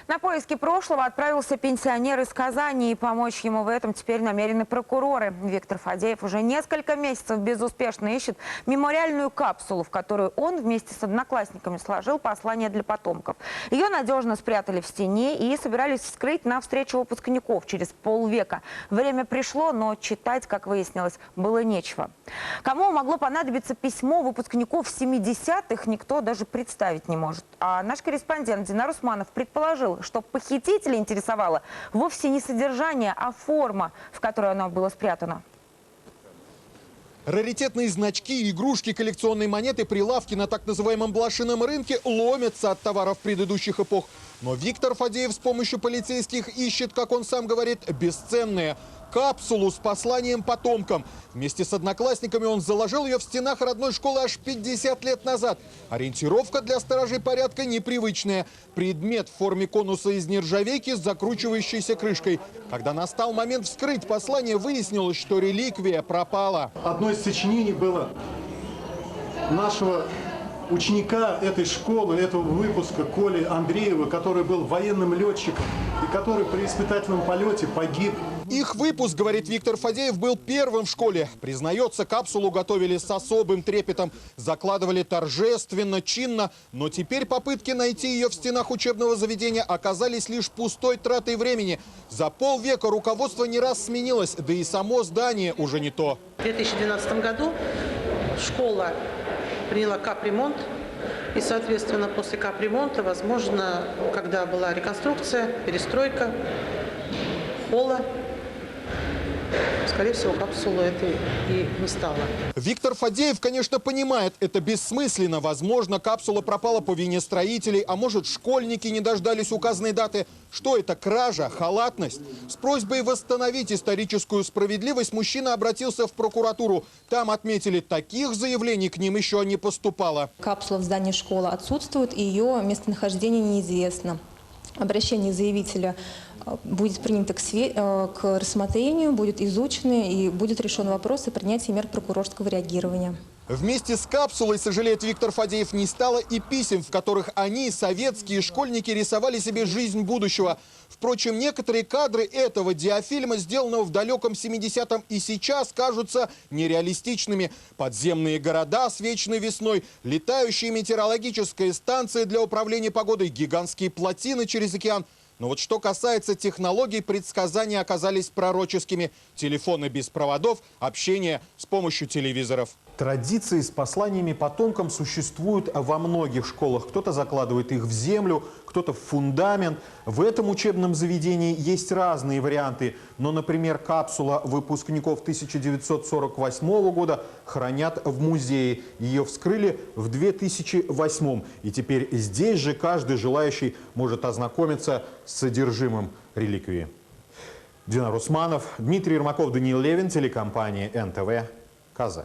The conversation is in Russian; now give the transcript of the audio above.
На поиски прошлого отправился пенсионер из Казани, и помочь ему в этом теперь намерены прокуроры. Виктор Фадеев уже несколько месяцев безуспешно ищет мемориальную капсулу, в которую он вместе с одноклассниками сложил послание для потомков. Ее надежно спрятали в стене и собирались вскрыть на встречу выпускников через полвека. Время пришло, но читать, как выяснилось, было нечего. Кому могло понадобиться письмо выпускников 70-х, никто даже представить не может. А наш корреспондент Динар Усманов предположил, что похитителя интересовало вовсе не содержание, а форма, в которой оно было спрятано. Раритетные значки, игрушки, коллекционные монеты, прилавки на так называемом блошином рынке ломятся от товаров предыдущих эпох. Но Виктор Фадеев с помощью полицейских ищет, как он сам говорит, бесценные. Капсулу с посланием потомкам. Вместе с одноклассниками он заложил ее в стенах родной школы аж 50 лет назад. Ориентировка для сторожей порядка непривычная. Предмет в форме конуса из нержавейки с закручивающейся крышкой. Когда настал момент вскрыть послание, выяснилось, что реликвия пропала. Одно из сочинений было нашего ученика этой школы, этого выпуска, Коли Андреева, который был военным летчиком и который при испытательном полете погиб. Их выпуск, говорит Виктор Фадеев, был первым в школе. Признается, капсулу готовили с особым трепетом, закладывали торжественно, чинно. Но теперь попытки найти ее в стенах учебного заведения оказались лишь пустой тратой времени. За полвека руководство не раз сменилось, да и само здание уже не то. В 2012 году школа приняла капремонт. И, соответственно, после капремонта, возможно, когда была реконструкция, перестройка холла, скорее всего, капсулы этой и не стало. Виктор Фадеев, конечно, понимает, это бессмысленно. Возможно, капсула пропала по вине строителей, а может, школьники не дождались указанной даты. Что это? Кража? Халатность? С просьбой восстановить историческую справедливость мужчина обратился в прокуратуру. Там отметили, таких заявлений к ним еще не поступало. Капсула в здании школы отсутствует, и ее местонахождение неизвестно. Обращение заявителя будет принято к рассмотрению, будет изучено и будет решен вопрос о принятии мер прокурорского реагирования. Вместе с капсулой, сожалеет Виктор Фадеев, не стало и писем, в которых они, советские школьники, рисовали себе жизнь будущего. Впрочем, некоторые кадры этого диафильма, сделанного в далеком 70-м, и сейчас кажутся нереалистичными. Подземные города с вечной весной, летающие метеорологические станции для управления погодой, гигантские плотины через океан. Но вот что касается технологий, предсказания оказались пророческими. Телефоны без проводов, общение с помощью телевизоров. Традиции с посланиями потомкам существуют во многих школах. Кто-то закладывает их в землю, кто-то в фундамент. В этом учебном заведении есть разные варианты. Но, например, капсула выпускников 1948 года хранят в музее. Ее вскрыли в 2008. И теперь здесь же каждый желающий может ознакомиться с содержимым реликвии. Динар Усманов, Дмитрий Ермаков, Даниил Левин, телекомпания НТВ, Казань.